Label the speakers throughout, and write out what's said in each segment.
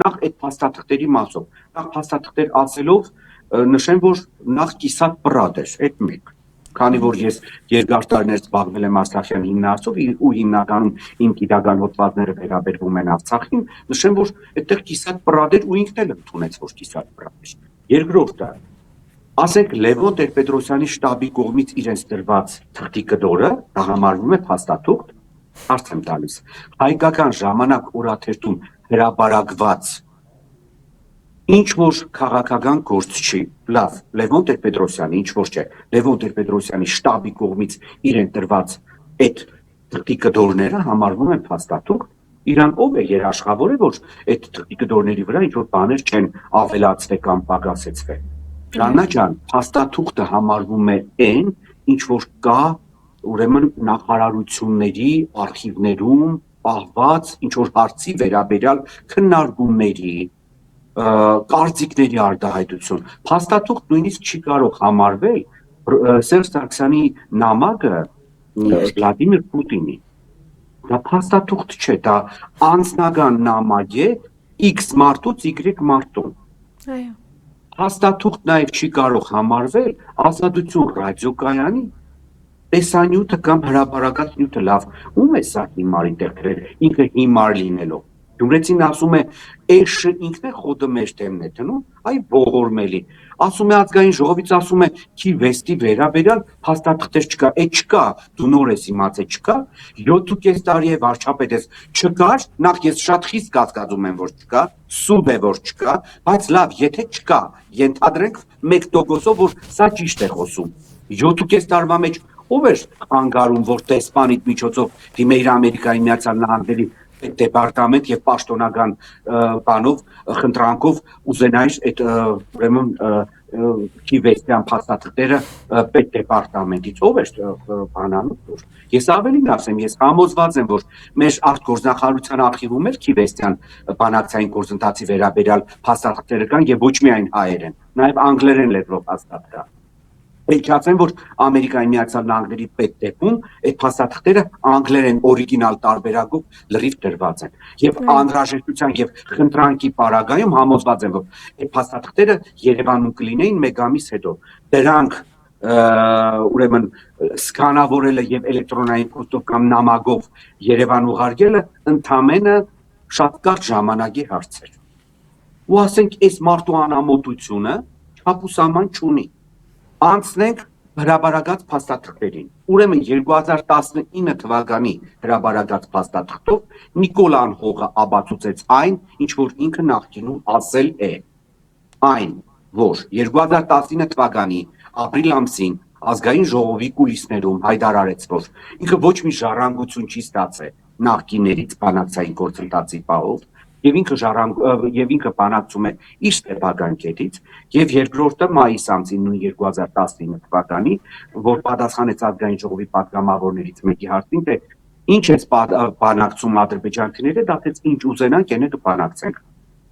Speaker 1: նախ այդ փաստաթղթերի մասով, նախ փաստաթղթեր ասելով նշեմ, որ նախ կիսատ պրատ էր, այդ մեկ։ Քանի որ ես երկար տարիներ զբաղվել եմ Արցախյան հիմնարկով ու հիմնականում իմ գիտական հոդվածները վերաբերվում են Արցախին, նշեմ, որ այդտեղ կիսատ պրատ էր ու ինքն էլ ընդունեց, որ կիսատ պրատ էր։ Երկրորդը, ասենք Լևոն Տեր-Պետրոսյանի շտաբի կողմից իրենց դրված թղթի կտորը, դա համարվում է փաստաթուղթ, հարց եմ տալիս, հայկական ժամանակ օրաթերթում հրապարակված ինչ որ քաղաքական գործ չի, լավ, Լևոն Տեր-Պետրոսյանի, ինչ որ չէ, Լևոն Տեր-Պետրոսյանի շտաբի կողմից իրեն տրված այդ թղթի կտորները համարվում են փաստաթուղթ, իրան ով է երաշխավորը, որ այդ թղթի կտորների վրա ինչ որ բաներ չեն ավելացվել կամ պակասեցվել։ Լաննա ջան, փաստաթուղթը համարվում է այն, ինչ որ կա ուրեմն նախարարությունների արխիվներում պահված ինչ որ հարցի վերաբերյալ քննարկումների, կարծիքների արտահայտություն։ Փաստաթուղթ նույնիսկ չի կարող համարվել Սերժ Սարգսյանի նամակը Վլադիմիր Պուտինի։ Դա փաստաթուղթ չէ, դա անձնական նամակ է X մարդուց Y մարդուն։
Speaker 2: Այո։
Speaker 1: Փաստաթուղթ նաև չի կարող համարվել Ազատություն ռադիոկայանի տեսանյութը կամ հրապարակած նյութը, լավ, ում է սա հիմարի տեղ դրել, ինքը հիմար լինելով։ Գյումրեցին ասում է, էշը ինքն է խոտը մեր դեմն է դնում, այ ողորմելի։ Ասում է ազգային ժողովից, ասում էքի վեստի վերաբերյալ փաստաթղթեր չկա, այդ չկա, դու նոր ես իմացել չկա, 7.5 տարի է վարչապետ ես, չկար, նախ ես շատ խիստ կասկածում եմ, որ չկա, սուտ է, որ չկա, բայց լավ, եթե չկա, ենթադրենք 1%-ով, որ սա ճիշտ է խոսում։ 7.5 տարվա մեջ ով էր անգարում, որ տեսպանիտ միջոցով դիմեիր Ամերիկայի Միացյալ Նահանգների դեպարտամենտ եւ պաշտոնական բանով խնդրանքով ուզենայր այդ ուրեմն քիվեստյան փաստաթղթերը պետ դեպարտամենտից ով էր բանանում։ Ես ավելին ասեմ, ես համոզված եմ, որ մեր արտգործնախարարության արխիվում էլ քիվեստյան բանակցային գործընթացի վերաբերյալ փաստաթղթերը կան եւ ոչ միայն հայերեն, նաեւ անգլերեն լեզվով փաստաթղթ կա։ Pričացեմ, որ Ամերիկայի Միացյալ Նահանգների պետդեպում այդ փաստաթղթերը անգլերեն օրիգինալ տարբերակով լրիվ դրված են։ Եվ անհրաժեշտության եւ խնդրանքի պարագայում համոզված եմ, որ այդ փաստաթղթերը Երևանում կլինեին մեկ ամիս հետո։ Դրանք ուրեմն սկանավորելը եւ էլեկտրոնային փոստով կամ նամակով Երևան ուղարկելը ընդամենը շատ կարճ ժամանակի հարց էր։ Ու ասենք, այս մարդու անամոթությունը չափուսաման չունի։ Անցնենք հրապարակած փաստաթղթերին։ Ուրեմն 2019 թվականի հրապարակած փաստաթղթով Նիկոլան Հողը ապացուցեց այն, ինչ որ ինքը նախկինում ասել է։ Այն, որ 2019 թվականի ապրիլ ամսին ազգային ժողովի կուլիսներում հայտարարեց, որ ինքը ոչ մի ժառանգություն չի ստացել նախկիներից բանակցային գործընթացի պահով, եւ ինքը բանակցում է իր սեփական կետից, եւ երկրորդը մայիս ամսին նույն 2019 թվականի, որ պատասխանեց ազգային ժողովի պատգամավորներից մեկի հարցին, թե ինչ է բանակցում ադրբեջանցիները, դատեց ինչ ուզենանք, ենե կբանակցենք։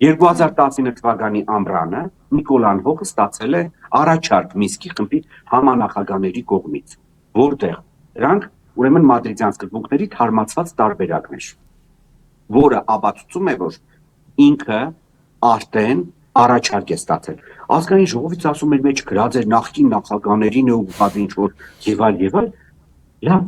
Speaker 1: 2019 թվականի ամռանը Նիկոլան Հողը ստացել է առաջարկ Միսկի խմբի համանախագահների կողմից, որտեղ դրանք ուրեմն մադրիդյան սկզբունքների թարմացված տարբերակներ, որը ապացուցում է, որ ինքը արդեն առաջարկ է ստացել։ Ազգային ժողովից ասում էր մեջ գրած էր նախկին նախագահներին է ուղղված ինչ որ եւ այլ, լավ,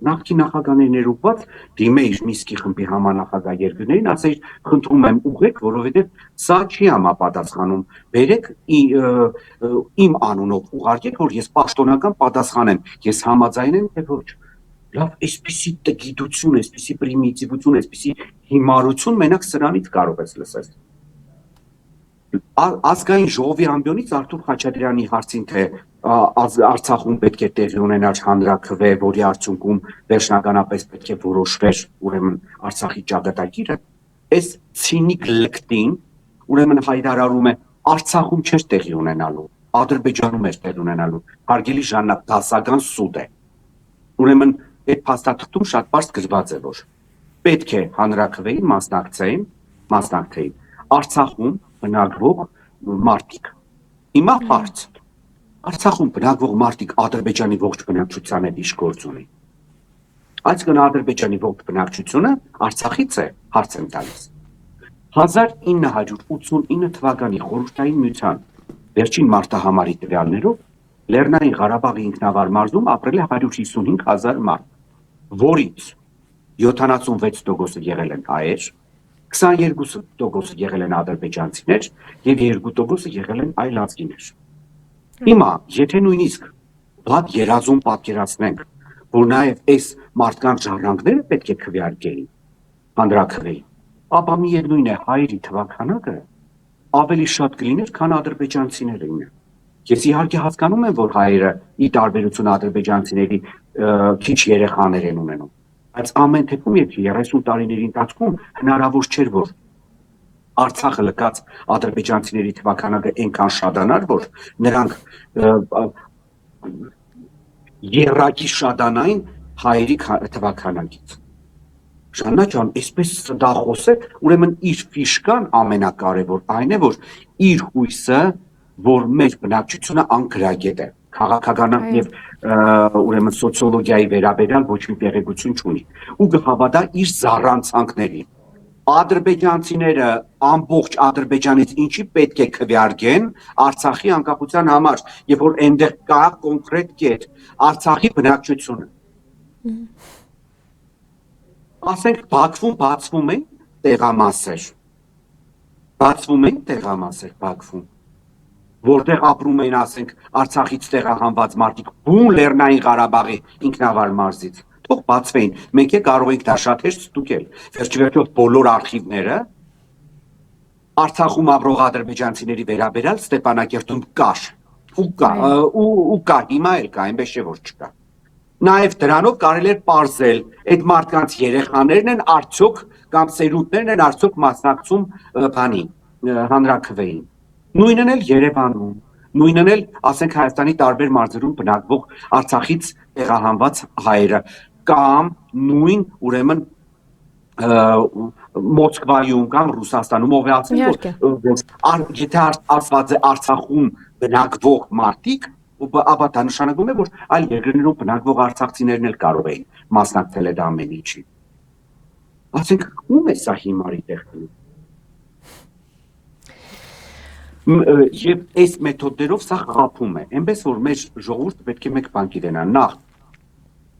Speaker 1: նախկին նախագահներին էր ուղղված, դիմեիր Միսկի խմբի համանախագահ երկրներին, ասեիր, խնդրում եմ ուղղեք, որովհետեւ սա չի համապատասխանում, բերեք իմ անունով ուղարկեք, որ ես պաշտոնական պատասխանեմ, ես համաձայն եմ, թե ոչ։ Լավ, այսպիսի տգիտություն, այսպիսի պրիմիտիվություն, այսպիսի հիմարություն մենակ սրանից կարող ես լսել։ Ազգային ժողովի ամբիոնից Արթուր Խաչատրյանի հարցին, թե Արցախում պետք է տեղի ունենար հանրաքվե, որի արդյունքում վերջնականապես պետք է որոշվեր ուրեմն Արցախի ճակատագիրը, այս ցինիկ լկտին ուրեմն հայտարարում է Արցախում չէր տեղի ունենալու, Ադրբեջանում էր տեղի ունենալու, հարգելի Ժաննա, դասական սուտ է։ Ուրեմն այդ փաստաթղթում շատ պարզ գրված է, որ պետք է հանրաքվեին մասնակցեին Արցախում բնակվող մարդիկ։ Հիմա հարց. Արցախում բնակվող մարդիկ Ադրբեջանի ողջ բնակչության հետ ինչ գործ ունի։ Այսինքն Ադրբեջանի ողջ բնակչությունը Արցախից է, հարց եմ տալիս։ 1989 թվականի խորհրդային միության վերջին մարտահամարի տվյալներով Լեռնային Ղարաբաղի ինքնավար մարզում ապրել է 155,000 մարդ, որից 76% եղել են հայեր, 22% եղել են ադրբեջանցիներ եւ 2% եղել են այլ ազգիներ։ Հիմա, եթե նույնիսկ բադ երազում պատկերացնենք, որ նաեւ այս մարդկանց ժառանգները պետք է քվեարկեին, հանրաքվեին, ապա միևնույն է հայերի թվաքանակը ավելի շատ կլիներ, քան ադրբեջանցիները։ Ես իհարկե հասկանում եմ, որ հայերը ի տարբերություն ադրբեջանցիների քիչ երեխաներ են ունենում, բայց ամեն դեպքում եթե 30 տարիների ընթացքում հնարավոր չէր, որ Արցախը լքած ադրբեջանցիների թվաքանակը այնքան շատանար, որ նրանք երակի շատանային հայերի թվաքանակից։ Ժաննա ջան, այսպես դա խոսեք, ուրեմն իր ֆիշկան ամենակարևոր այն է, որ իր հույսը, որ մեր բնակչությունը անկրագետ է, քաղաքական եւ ուրեմն սոցիոլոգիայի վերաբերյալ ոչ մի տեղեկություն չունի, ու կհավատա իր զառանցանքներին։ Ադրբեջանցիները ամբողջ Ադրբեջանից ինչի պետք է քվեարկեն Արցախի անկախության համար, եւ որ այնտեղ կա կոնկրետ կետ Արցախի բնակչությունը։ Ասենք Բաքվում բացվում են տեղամասեր, Բաքվում, որտեղ ապրում են, ասենք, Արցախից տեղահանված մարդիկ, բուն Լեռնային Ղարաբաղի ինքնավար մարզից, թող բացվեին, մենք կարող ենք դա շատ հեշտ ստուգել, վերջիվերջով բոլոր արխիվները Արցախում ապրող ադրբեջանցիների վերաբերյալ Ստեփանակերտում կար, ու կա, հիմա էլ կա, այնպես չէ որ չկա։ Նաև դրանով կարելի է պարզել այդ մարդկանց երեխաներն են արդյոք կամ սերունդներն են արդյոք մասնակցում բանի հանրաքվեին։ Նույնն էլ Երևանում, նույնն էլ ասենք Հայաստանի տարբեր մարզերում բնակվող Արցախից տեղահանված հայերը կամ նույն ուրեմն Մոսկվայում կամ Ռուսաստանում ով է ասել որ եթե ասված է Արցախում բնակվող մարդիկ ապա դա նշանակում է, որ այլ երկրներում բնակվող արցախցիներն էլ կարող էին մասնակցել այդ ամեն ինչի։ Ասենք ում է սա հիմարի տեղը։ Եվ այս մեթոդներով սա խափում է, այնպես որ մեր ժողովուրդը պետք է մեկ բան գիտենա, նախ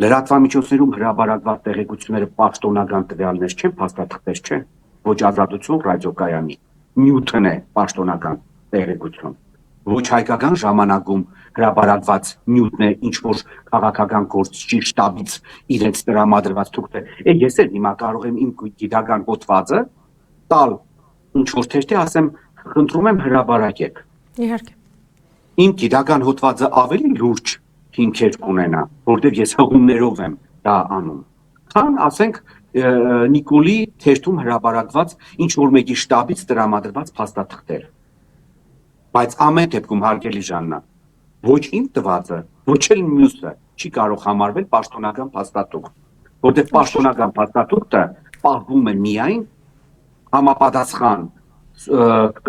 Speaker 1: լրատվամիջոցներում հրապարակված տեղեկությունները պաշտոնական տվյալներ չեն, փաստաթղթեր չեն, ոչ Ազատություն ռադիոկայանի, Նյուտն է պաշտոնական տեղեկություն, ոչ հայկական ժամանակում հրապարակված Նյուտն է ինչ-որ քաղաքական գործչի շտաբից իրենց տրամադրված թուղթը։ Ես էլ հիմա կարող եմ իմ գիտական հոդվածը տալ ինչ-որ թերթի, ասեմ, խնդրում եմ հրապարակեք։
Speaker 2: Իհարկե։
Speaker 1: Իմ գիտական հոդվածը ավելի լուրջ հիմքեր կունենա, որտեղ ես հղումներով եմ դա անում։ Քան ասենք Նիկոլի թերթում հրապարակված ինչ-որ մեկի շտաբից տրամադրված փաստաթղթեր։ Բայց ամեն դեպքում հարգելի Ժաննա, ոչ իմ տվածը, ոչ էլ մյուսը չի կարող համարվել պաշտոնական փաստաթուղթ, որտեղ պաշտոնական փաստաթուղթը պահվում է միայն համապատասխան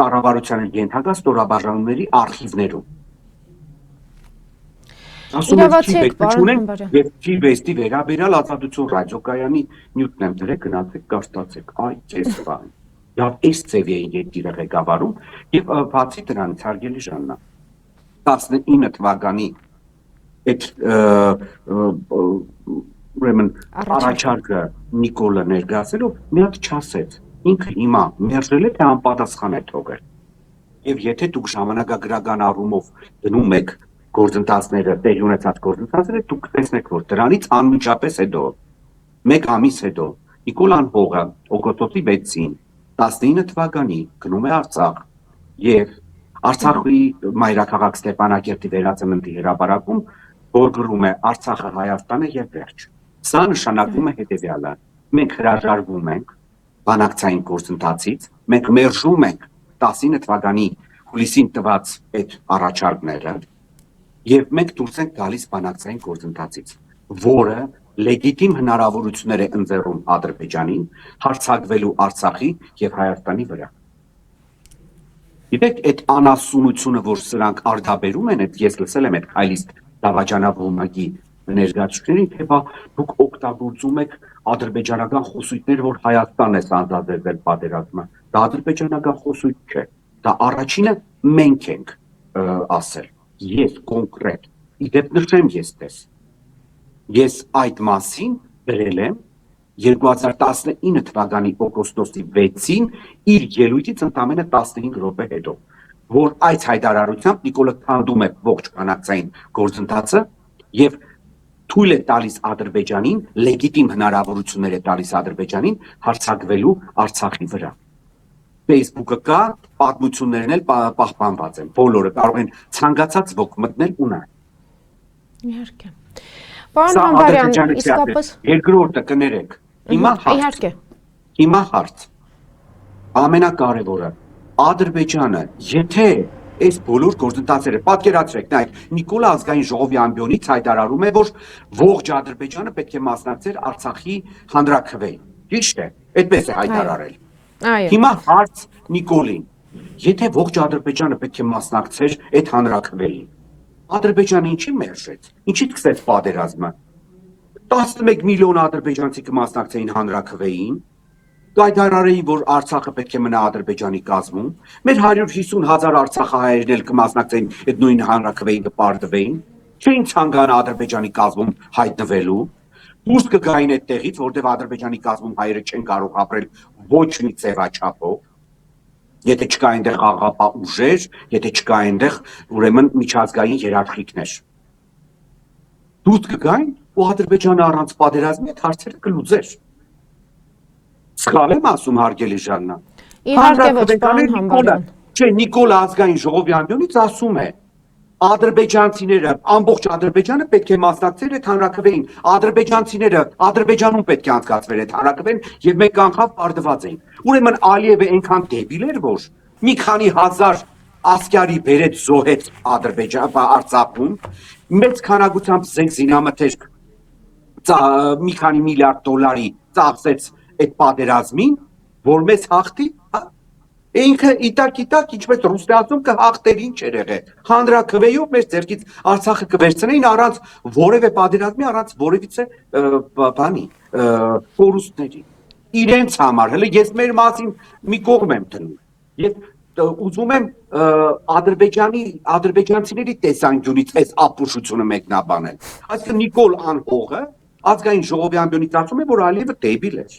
Speaker 1: կառավարության ենթակա ստորաբաժանումների արխիվներում։ Ասում եմ եւ Ջիվեստի վերաբերյալ Ազատություն ռադիոկայանի Նյուտն եմ դրեք, գնացեք, կարտացեք, այ ես բան։ Եվ այս ծևի է երկիրը ղեկավարում եւ բացի դրանից հարգելի Ժաննա 19 թվականի այդ ուրեմն առաջարկը Նիկոլը ներկայացրելով մի հատ չասեց, ինքը հիմա մերժել է թե անպատասխան է թողել։ Եվ եթե դուք ժամանակագրական առումով դնում եք գործընթացները, տեղի ունեցած գործընթացները, դուք տեսնեք, որ դրանից անմիջապես հետո, մեկ ամիս հետո, Նիկոլան Հողը օգոստոսի 6-ին 19 թվականի գնում է Արցախ եւ Արցախի մայրաքաղաք Ստեփանակերտի վերածննդի հրապարակում, որ գրում է Արցախը Հայաստանը եւ վերջ։ Սա նշանակում է հետեւյալը. մենք հրաժարվում ենք բանակցային գործընթացից, մենք մերժում ենք 19 թվականի հուլիսին տված այդ առաջարկները եւ մենք դուրս ենք գալիս բանակցային գործընթացից, որը լեգիտիմ հնարավորություններ է ընձեռում Ադրբեջանին հարձակվելու Արցախի եւ Հայաստանի վրա։ Գիտեք, այդ անասունությունը, որ սրանք արդաբերում են, ես լսել եմ այդ Քայլիստ դավաճանաբողմակի ներկայացուցիչներին, թե բա դուք օգտագործում եք ադրբեջանական խոսույթներ, որ Հայաստանն է սանձազերվել պատերազմը։ Դա ադրբեջանական խոսույթ չէ, դա առաջինը մենք ենք ասել, ես կոնկրետ, իդեպ նշեմ ես այդ մասին գրել եմ 2019 թվականի օգոստոսի 6-ին իր ելույթից ընդամենը 15 րոպե հետո, որ այս հայտարարությամբ Նիկոլը քանդում է ողջ բանակցային գործընթացը եւ թույլ է տալիս Ադրբեջանին, լեգիտիմ հնարավորություններ է տալիս Ադրբեջանին հարձակվելու Արցախի վրա։ Facebook-ը կա, պատմություններն էլ պահպանված են, բոլորը կարող են ցանկացած ոք մտնել ու նայել։
Speaker 2: Իհարկե։ Պարոն Համբարյան, իսկապես
Speaker 1: երկրորդը կներեք։ Հիմա հարց։ Ամենակարևորը Ադրբեջանը, եթե այս բոլոր գործընթացները պատկերացրեք, նայեք, Նիկոլը ազգային ժողովի ամբիոնից հայտարարում է, որ ողջ Ադրբեջանը պետք է մասնակցեր Արցախի հանրաքվեին։ Ճիշտ է, այդպես է հայտարարել։ Հիմա հարց Նիկոլին, եթե ողջ Ադրբեջանը պետք է մասնակցեր այդ հանրաքվեին, Ադրբեջանը ինչի մերժեց, ինչի սկսեց պատերազմը։ 11 միլիոն ադրբեջանցի կմասնակցեին հանրաքվեին, հայտարարեին, որ Արցախը պետք է մնա Ադրբեջանի կազմում, մեր 150,000 արցախահայերն էլ կմասնակցեին այդ նույն հանրաքվեին կպարտվեին, չէին ցանկանա Ադրբեջանի կազմում հայտնվելու, դուրս կգային այդտեղից, որտեղ Ադրբեջանի կազմում հայերը չեն կարող ապրել ոչ մի ձևաչափով, եթե չկա այնտեղ աղապահ ուժեր, եթե չկա այնտեղ ուրեմն միջազգային երաշխիքներ։ Դուրս կգային ու Ադրբեջանը առանց պատերազմի այդ հարցերը կլուծեր։ Սխալ եմ ասում, հարգելի Ժաննա։
Speaker 2: Իհարկե ոչ, պարոն Համբարյան։
Speaker 1: Չէ, Նիկոլը ազգային ժողովի ամբիոնից ասում է, ադրբեջանցիները, ամբողջ Ադրբեջանը պետք է մասնակցեր այդ հանրաքվեին, ադրբեջանցիները Ադրբեջանում պետք է անցկացվեր այդ հանրաքվեն եւ մենք անգամ պարտված էին։ Ուրեմն Ալիևը այնքան դեբիլ էր, որ մի քանի հազար ասկյարի բերեց զոհեց Արցախում, մեծ քանակությամբ զինամթերք մի քանի միլիարդ դոլարի ծախսեց այդ պատերազմին, որ մեզ հաղթի, ինքը իտակ, ինչպես Ռուսաստանում կհաղթեր, ինչ էր եղել։ Հանրաքվեյով մեր ձեռքից Արցախը կվերցնեին առանց որևէ պատերազմի, առանց որևիցե բանի, կորուստների։ Իրենց համար, հələ ես մեր մասին մի կողմ եմ դնում։ Ես ուզում եմ ադրբեջանցիների տեսանկյունից այս ապուշությունը մեկնաբանել։ Այսինքն Նիկոլ անհողը ազգային ժողովի ամբիոնից ասում է, որ Ալիևը դեբիլ էր։